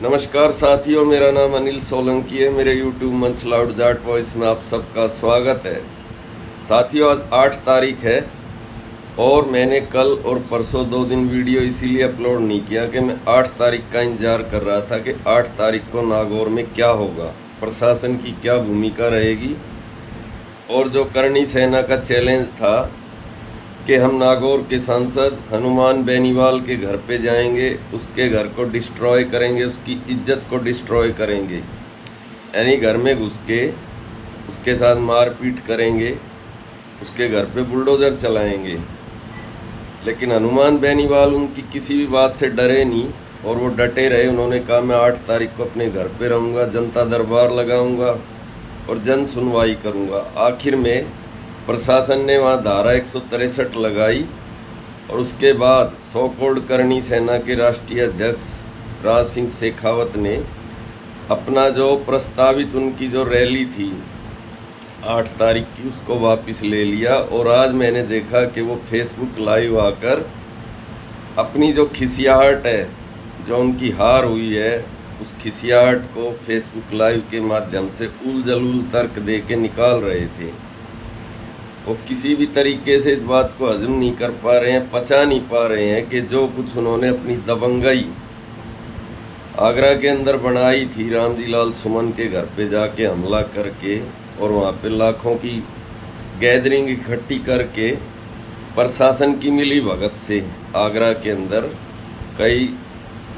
नमस्कार साथियों, मेरा नाम अनिल सोलंकी है। मेरे YouTube मंच लाउड जाट वॉइस में आप सबका स्वागत है। साथियों, आज 8 तारीख है और मैंने कल और परसों 2 दिन वीडियो इसीलिए अपलोड नहीं किया कि मैं 8 तारीख का इंतज़ार कर रहा था कि 8 तारीख को नागौर में क्या होगा, प्रशासन की क्या भूमिका रहेगी। और जो करणी सेना का चैलेंज था कि हम नागौर के सांसद हनुमान बेनीवाल के घर पे जाएंगे, उसके घर को डिस्ट्रॉय करेंगे, उसकी इज्जत को डिस्ट्रॉय करेंगे, यानी घर में घुस के उसके साथ मारपीट करेंगे, उसके घर पे बुलडोज़र चलाएंगे। लेकिन हनुमान बेनीवाल उनकी किसी भी बात से डरे नहीं और वो डटे रहे। उन्होंने कहा मैं 8 तारीख को अपने घर पे रहूँगा, जनता दरबार लगाऊँगा और जन सुनवाई करूँगा। आखिर में प्रशासन ने वहाँ धारा 163 लगाई और उसके बाद सो कॉल्ड करणी सेना के राष्ट्रीय अध्यक्ष राज सिंह शेखावत ने अपना जो प्रस्तावित उनकी जो रैली थी 8 तारीख की, उसको वापस ले लिया। और आज मैंने देखा कि वो फेसबुक लाइव आकर अपनी जो खिसियाहट है, जो उनकी हार हुई है, उस खिसियाहट को फेसबुक लाइव के माध्यम से उल जलूल तर्क दे के निकाल रहे थे। वो किसी भी तरीके से इस बात को हजम नहीं कर पा रहे हैं, पचा नहीं पा रहे हैं कि जो कुछ उन्होंने अपनी दबंगई आगरा के अंदर बनाई थी, रामजी लाल सुमन के घर पे जाके हमला करके और वहाँ पे लाखों की गैदरिंग इकट्ठी करके प्रशासन की मिली भगत से आगरा के अंदर कई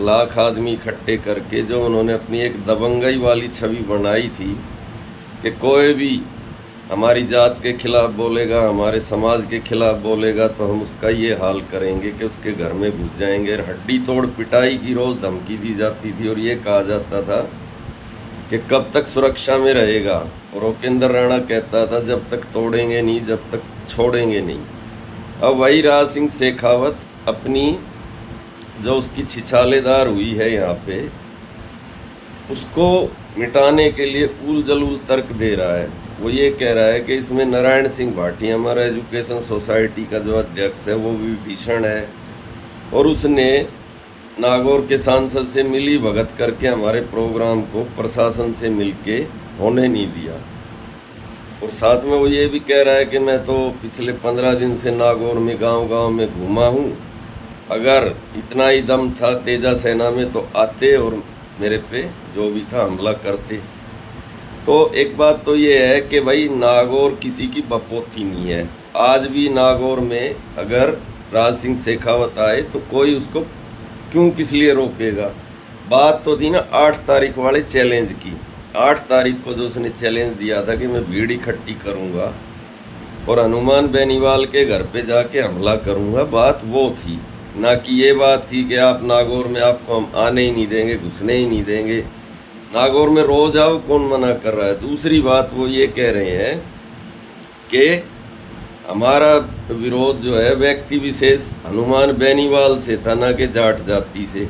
लाख आदमी इकट्ठे करके जो उन्होंने अपनी एक दबंगई वाली छवि बनाई थी कि कोई भी हमारी जात के खिलाफ बोलेगा, हमारे समाज के खिलाफ बोलेगा तो हम उसका ये हाल करेंगे कि उसके घर में घुस जाएंगे। हड्डी तोड़ पिटाई की रोज़ धमकी दी जाती थी और ये कहा जाता था कि कब तक सुरक्षा में रहेगा। और उपेंद्र राणा कहता था जब तक तोड़ेंगे नहीं, जब तक छोड़ेंगे नहीं। अब वही राज सिंह शेखावत अपनी जो उसकी छिछालेदार हुई है यहाँ पे, उसको मिटाने के लिए उल जलूल तर्क दे रहा है। वो ये कह रहा है कि इसमें नारायण सिंह भाटी, हमारा एजुकेशन सोसाइटी का जो अध्यक्ष है, वो भी भीषण है और उसने नागौर के सांसद से मिली भगत करके हमारे प्रोग्राम को प्रशासन से मिलके होने नहीं दिया। और साथ में वो ये भी कह रहा है कि मैं तो पिछले 15 दिन से नागौर में गांव-गांव में घूमा हूँ, अगर इतना ही दम था तेजा सेना में तो आते और मेरे पे जो भी था हमला करते। तो एक बात तो ये है कि भाई नागौर किसी की बपोती नहीं है। आज भी नागौर में अगर राज सिंह शेखावत आए तो कोई उसको क्यों किस लिए रोकेगा। बात तो थी ना 8 तारीख वाले चैलेंज की। 8 तारीख को जो उसने चैलेंज दिया था कि मैं भीड़ इकट्ठी करूँगा और हनुमान बेनीवाल के घर पे जाके हमला करूँगा, बात वो थी, ना कि ये बात थी कि आप नागौर में आपको हम आने ही नहीं देंगे, घुसने ही नहीं देंगे। नागौर में रोज आओ, कौन मना कर रहा है। दूसरी बात वो ये कह रहे हैं कि हमारा विरोध जो है व्यक्ति विशेष हनुमान बेनीवाल से था, ना कि जाट जाति से।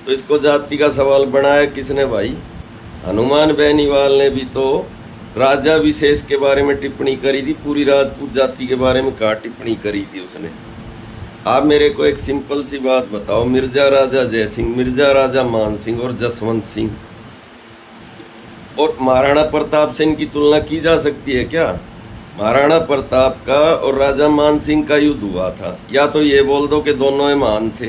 तो इसको जाति का सवाल बनाया किसने भाई? हनुमान बेनीवाल ने भी तो राजा विशेष के बारे में टिप्पणी करी थी, पूरी राजपूत जाति के बारे में कहा टिप्पणी करी थी उसने। आप मेरे को एक सिंपल सी बात बताओ, मिर्जा राजा जय सिंह, मिर्जा राजा मान सिंह और जसवंत सिंह और महाराणा प्रताप से इनकी तुलना की जा सकती है क्या? महाराणा प्रताप का और राजा मान सिंह का युद्ध हुआ था। या तो ये बोल दो कि दोनों ही महान थे,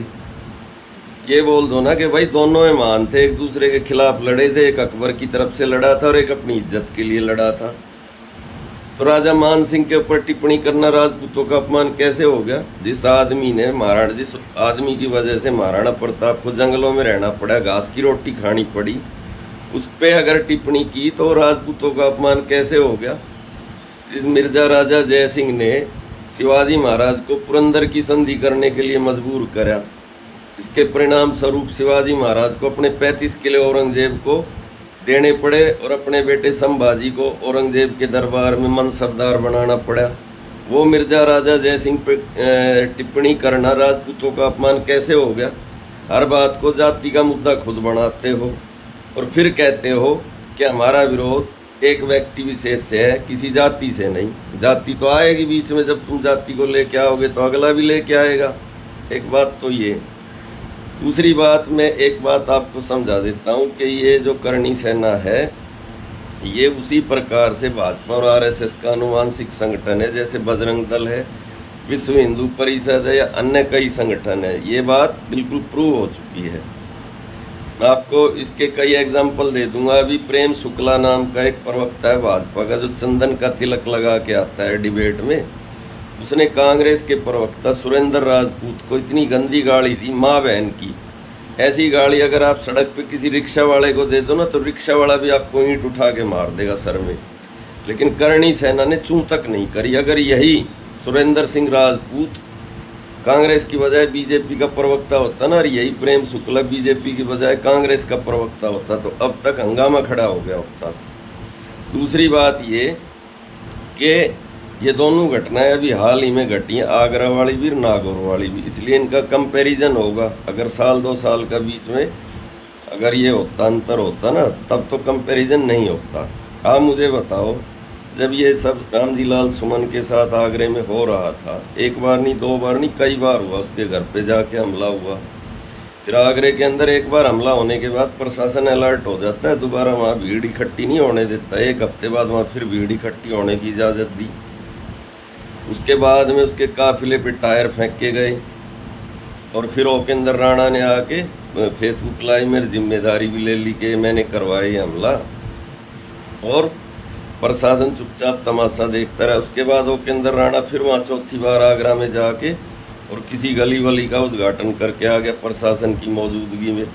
ये बोल दो ना कि भाई दोनों ही महान थे, एक दूसरे के खिलाफ लड़े थे, एक अकबर की तरफ से लड़ा था और एक अपनी इज्जत के लिए लड़ा था। तो राजा मान सिंह के ऊपर टिप्पणी करना राजपूतों का अपमान कैसे हो गया? जिस आदमी की वजह से महाराणा प्रताप को जंगलों में रहना पड़ा, घास की रोटी खानी पड़ी, उस पर अगर टिप्पणी की तो राजपूतों का अपमान कैसे हो गया? इस मिर्जा राजा जय सिंह ने शिवाजी महाराज को पुरंदर की संधि करने के लिए मजबूर करा। इसके परिणाम स्वरूप शिवाजी महाराज को अपने 35 किले औरंगजेब को देने पड़े और अपने बेटे संभाजी को औरंगजेब के दरबार में मनसबदार बनाना पड़ा। वो मिर्जा राजा जय सिंह पर टिप्पणी करना राजपूतों का अपमान कैसे हो गया? हर बात को जाति का मुद्दा खुद बनाते हो और फिर कहते हो कि हमारा विरोध एक व्यक्ति विशेष से है, किसी जाति से नहीं। जाति तो आएगी बीच में, जब तुम जाति को लेके आओगे तो अगला भी लेके आएगा। एक बात तो ये दूसरी बात, मैं एक बात आपको समझा देता हूँ कि ये जो करणी सेना है ये उसी प्रकार से भाजपा और आरएसएस का अनुवांशिक संगठन है जैसे बजरंग दल है, विश्व हिंदू परिषद है या अन्य कई संगठन है। ये बात बिल्कुल प्रूव हो चुकी है। मैं आपको इसके कई एग्जाम्पल दे दूंगा। अभी प्रेम शुक्ला नाम का एक प्रवक्ता है भाजपा का, जो चंदन का तिलक लगा के आता है डिबेट में, उसने कांग्रेस के प्रवक्ता सुरेंद्र राजपूत को इतनी गंदी गाली दी, माँ बहन की। ऐसी गाली अगर आप सड़क पे किसी रिक्शा वाले को दे दो ना, तो रिक्शा वाला भी आपको ईंट उठा के मार देगा सर में। लेकिन करणी सेना ने चूं तक नहीं करी। अगर यही सुरेंद्र सिंह राजपूत कांग्रेस की बजाय बीजेपी का प्रवक्ता होता ना, और यही प्रेम शुक्ला बीजेपी की बजाय कांग्रेस का प्रवक्ता होता, तो अब तक हंगामा खड़ा हो गया होता। दूसरी बात ये कि ये दोनों घटनाएं अभी हाल ही में घटी हैं, आगरा वाली भी और नागौर वाली भी, इसलिए इनका कंपैरिजन होगा। अगर साल 2 साल का बीच में अगर ये होता, अंतर होता ना, तब तो कंपैरिजन नहीं होता। आप मुझे बताओ, जब ये सब रामजी लाल सुमन के साथ आगरे में हो रहा था, एक बार नहीं, 2 बार नहीं, कई बार हुआ, उसके घर पे जाके हमला हुआ। फिर आगरे के अंदर एक बार हमला होने के बाद प्रशासन अलर्ट हो जाता है, दोबारा वहाँ भीड़ इकट्ठी नहीं होने देता। 1 हफ्ते बाद वहाँ फिर भीड़ इकट्ठी होने की इजाज़त दी। उसके बाद में उसके काफिले पे टायर फेंक के गए, और फिर ओकेंद्र राणा ने आके फेसबुक लाइव में जिम्मेदारी भी ले ली कि मैंने करवाया ये हमला, और प्रशासन चुपचाप तमाशा देखता रहा। उसके बाद ओकेंद्र राणा फिर वहाँ 4थी बार आगरा में जाके और किसी गली वली का उद्घाटन करके आ गया प्रशासन की मौजूदगी में,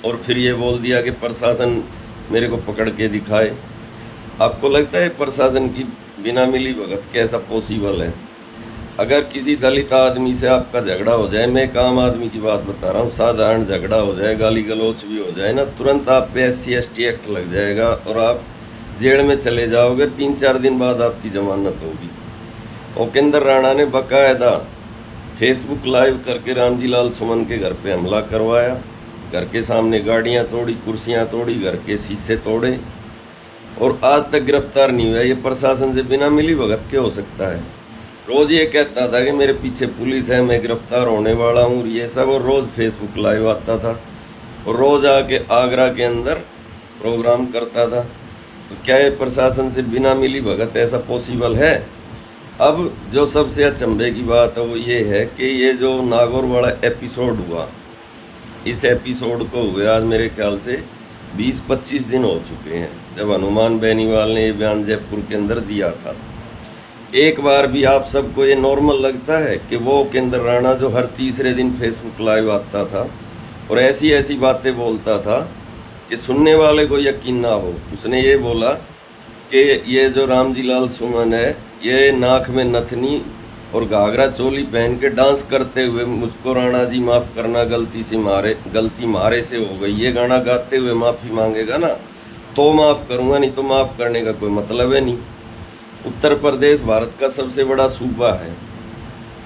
और फिर ये बोल दिया कि प्रशासन मेरे को पकड़ के दिखाए। आपको लगता है प्रशासन की बिना मिली भगत कैसा पॉसिबल है? अगर किसी दलित आदमी से आपका झगड़ा हो जाए, मैं एक आम आदमी की बात बता रहा हूँ, साधारण झगड़ा हो जाए, गाली गलौच भी हो जाए ना, तुरंत आप पे SC/ST एक्ट लग जाएगा और आप जेल में चले जाओगे। 3-4 दिन बाद आपकी जमानत होगी। ओकेंद्र राणा ने बाकायदा फेसबुक लाइव करके रामजी लाल सुमन के घर पे हमला करवाया, घर के सामने गाड़ियाँ तोड़ी, कुर्सियाँ तोड़ी, घर के शीशे तोड़े, और आज तक गिरफ्तार नहीं हुआ। ये प्रशासन से बिना मिली भगत के हो सकता है? रोज़ ये कहता था कि मेरे पीछे पुलिस है, मैं गिरफ्तार होने वाला हूँ, ये सब, और रोज़ फेसबुक लाइव आता था और रोज़ आके आगरा के अंदर प्रोग्राम करता था। तो क्या ये प्रशासन से बिना मिली भगत ऐसा पॉसिबल है? अब जो सबसे अचंभे की बात है वो ये है कि ये जो नागौर वाला एपिसोड हुआ, इस एपिसोड को हुए आज मेरे ख्याल से 20-25 दिन हो चुके हैं जब हनुमान बेनीवाल ने ये बयान जयपुर के अंदर दिया था। एक बार भी आप सबको ये नॉर्मल लगता है कि वो ओकेंद्र राणा जो हर तीसरे दिन फेसबुक लाइव आता था और ऐसी ऐसी बातें बोलता था कि सुनने वाले को यकीन ना हो? उसने ये बोला कि ये जो रामजी लाल सुमन है, ये नाक में नथनी और घाघरा चोली पहन के डांस करते हुए मुझको राणा जी माफ़ करना, गलती मारे से हो गई, ये गाना गाते हुए माफ़ी मांगेगा ना तो माफ़ करूँगा, नहीं तो माफ़ करने का कोई मतलब है नहीं। उत्तर प्रदेश भारत का सबसे बड़ा सूबा है,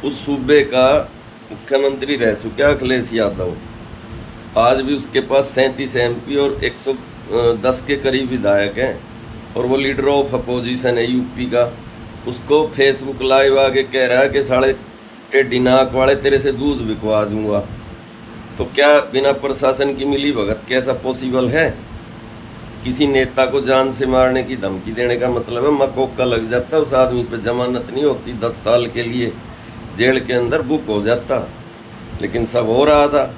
उस सूबे का मुख्यमंत्री रह चुका है अखिलेश यादव। आज भी उसके पास 37 MP और 110 के करीब विधायक हैं, और वो लीडर ऑफ अपोजिशन है यूपी का। उसको फेसबुक लाइव आके कह रहा है कि साढ़े टेढ़ी नाक वाले तेरे से दूध बिकवा दूंगा। तो क्या बिना प्रशासन की मिली भगत कैसा पॉसिबल है? किसी नेता को जान से मारने की धमकी देने का मतलब है मकोका लग जाता, उस आदमी पे जमानत नहीं होती, 10 साल के लिए जेल के अंदर बुक हो जाता। लेकिन सब हो रहा था।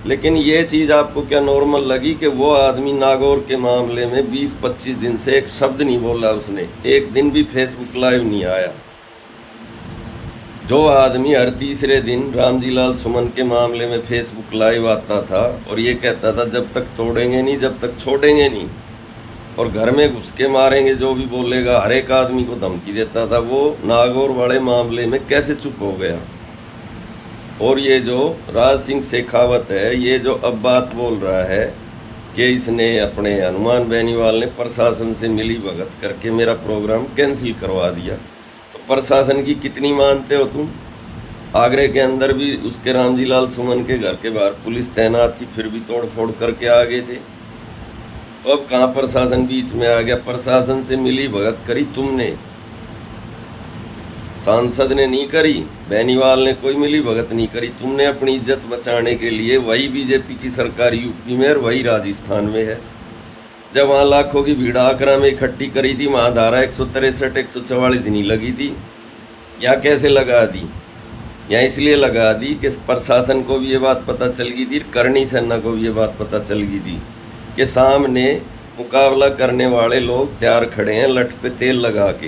लेकिन ये चीज़ आपको क्या नॉर्मल लगी कि वो आदमी नागौर के मामले में 20-25 दिन से एक शब्द नहीं बोला, उसने एक दिन भी फेसबुक लाइव नहीं आया। जो आदमी हर तीसरे दिन रामजी लाल सुमन के मामले में फेसबुक लाइव आता था और ये कहता था जब तक तोड़ेंगे नहीं, जब तक छोड़ेंगे नहीं, और घर में घुस के मारेंगे जो भी बोलेगा, हर एक आदमी को धमकी देता था, वो नागौर वाले मामले में कैसे चुप हो गया? और ये जो राज सिंह शेखावत है, ये जो अब बात बोल रहा है कि इसने अपने हनुमान बेनीवाल ने प्रशासन से मिली भगत करके मेरा प्रोग्राम कैंसिल करवा दिया, तो प्रशासन की कितनी मानते हो तुम? आगरे के अंदर भी उसके रामजी लाल सुमन के घर के बाहर पुलिस तैनात थी, फिर भी तोड़ फोड़ करके आ गए थे। तो अब कहाँ प्रशासन बीच में आ गया? प्रशासन से मिली भगत करी तुमने। सांसद ने नहीं करी, बेनीवाल ने कोई मिली भगत नहीं करी। तुमने अपनी इज्जत बचाने के लिए वही बीजेपी की सरकार यूपी में और वही राजस्थान में है। जब वहाँ लाखों की भीड़ आगरा में इकट्ठी करी थी, वहाँ धारा 163 144 नहीं लगी थी। यहाँ कैसे लगा दी? यहाँ इसलिए लगा दी कि प्रशासन को भी ये बात पता चल गई थी, करणी सेना को भी ये बात पता चल गई थी कि सामने मुकाबला करने वाले लोग तैयार खड़े हैं लठ पे तेल लगा के।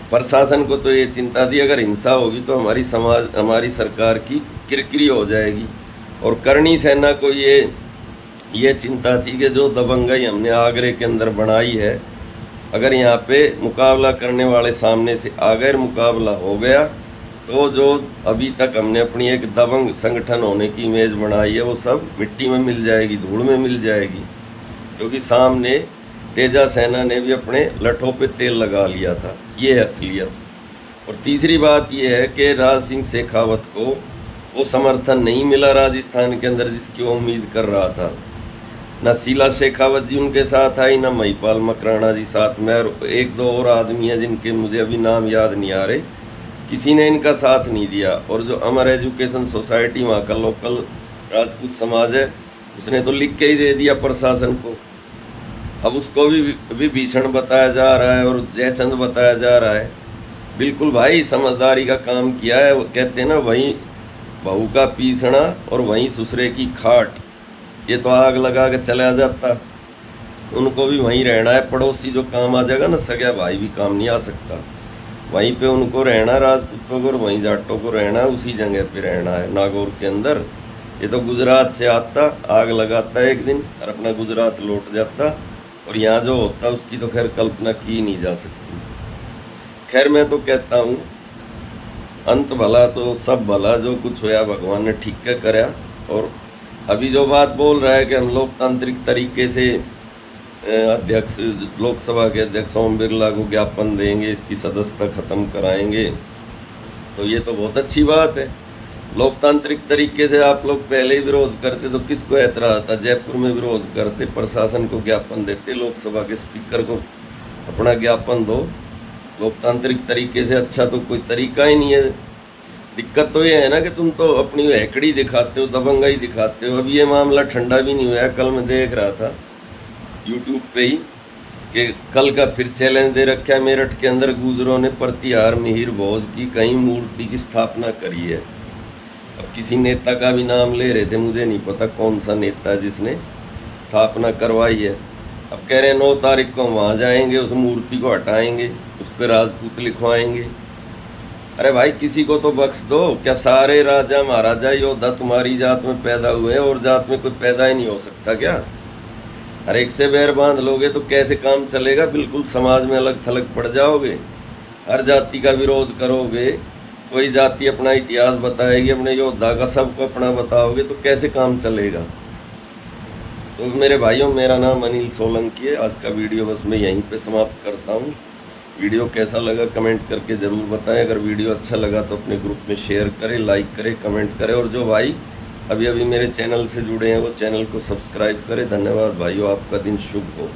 प्रशासन को तो ये चिंता थी अगर हिंसा होगी तो हमारी सरकार की किरकिरी हो जाएगी, और करणी सेना को ये चिंता थी कि जो दबंगई हमने आगरे के अंदर बनाई है, अगर यहाँ पे मुकाबला करने वाले सामने से आ गए, मुकाबला हो गया, तो जो अभी तक हमने अपनी एक दबंग संगठन होने की इमेज बनाई है वो सब मिट्टी में मिल जाएगी, धूल में मिल जाएगी, क्योंकि सामने तेजा सेना ने भी अपने लठों पे तेल लगा लिया था। ये है असलियत। और तीसरी बात ये है कि राज सिंह शेखावत को वो समर्थन नहीं मिला राजस्थान के अंदर जिसकी वो उम्मीद कर रहा था। ना शीला शेखावत जी उनके साथ आई, ना महिपाल मकराना जी साथ में, और एक दो और आदमी हैं जिनके मुझे अभी नाम याद नहीं आ रहे, किसी ने इनका साथ नहीं दिया। और जो अमर एजुकेशन सोसाइटी वहाँ का लोकल राजपूत समाज है, उसने तो लिख के ही दे दिया प्रशासन को। अब उसको भी भीषण बताया जा रहा है और जयचंद बताया जा रहा है। बिल्कुल भाई समझदारी का काम किया है। वो कहते हैं ना, वहीं बहू का पीसना और वहीं ससुरे की खाट। ये तो आग लगा के चला जाता, उनको भी वहीं रहना है। पड़ोसी जो काम आ जाएगा ना, सगा भाई भी काम नहीं आ सकता। वहीं पे उनको रहना, राजपूतों को, और वहीं जाटों को रहना, उसी जगह पे रहना है नागौर के अंदर। ये तो गुजरात से आता, आग लगाता एक दिन और अपना गुजरात लौट जाता, और यहाँ जो होता उसकी तो खैर कल्पना की नहीं जा सकती। खैर मैं तो कहता हूँ अंत भला तो सब भला, जो कुछ होया भगवान ने ठीक क्या करा। और अभी जो बात बोल रहा है कि हम लोकतांत्रिक तरीके से अध्यक्ष, लोकसभा के अध्यक्ष ओम बिरला को ज्ञापन देंगे, इसकी सदस्यता खत्म कराएंगे, तो ये तो बहुत अच्छी बात है। लोकतांत्रिक तरीके से आप लोग पहले ही विरोध करते तो किसको ऐतराज था? जयपुर में विरोध करते, प्रशासन को ज्ञापन देते, लोकसभा के स्पीकर को अपना ज्ञापन दो। लोकतांत्रिक तरीके से अच्छा तो कोई तरीका ही नहीं है। दिक्कत तो ये है ना कि तुम तो अपनी हैकड़ी दिखाते हो, दबंगाई दिखाते हो। अभी ये मामला ठंडा भी नहीं हुआ है। कल मैं देख रहा था यूट्यूब पे ही कि कल का फिर चैलेंज दे रखा है मेरठ के अंदर, गुजरों ने प्रतिहार मिहिर भोज की कहीं मूर्ति की स्थापना करी है। अब किसी नेता का भी नाम ले रहे थे, मुझे नहीं पता कौन सा नेता है जिसने स्थापना करवाई है। अब कह रहे हैं 9 तारीख को वहाँ जाएंगे, उस मूर्ति को हटाएंगे, उस पर राजपूत लिखवाएंगे। अरे भाई किसी को तो बख्श दो। क्या सारे राजा महाराजा योद्धा तुम्हारी जात में पैदा हुए हैं और जात में कोई पैदा ही नहीं हो सकता क्या? हर एक से बैर बांध लोगे तो कैसे काम चलेगा? बिल्कुल समाज में अलग थलग पड़ जाओगे। हर जाति का विरोध करोगे, कोई जाति अपना इतिहास बताएगी, अपने योद्धा का सबको अपना बताओगे, तो कैसे काम चलेगा? तो मेरे भाइयों, मेरा नाम अनिल सोलंकी है। आज का वीडियो बस मैं यहीं पे समाप्त करता हूँ। वीडियो कैसा लगा कमेंट करके ज़रूर बताएं। अगर वीडियो अच्छा लगा तो अपने ग्रुप में शेयर करें, लाइक करें, कमेंट करें, और जो भाई अभी मेरे चैनल से जुड़े हैं वो चैनल को सब्सक्राइब करें। धन्यवाद भाइयों, आपका दिन शुभ हो।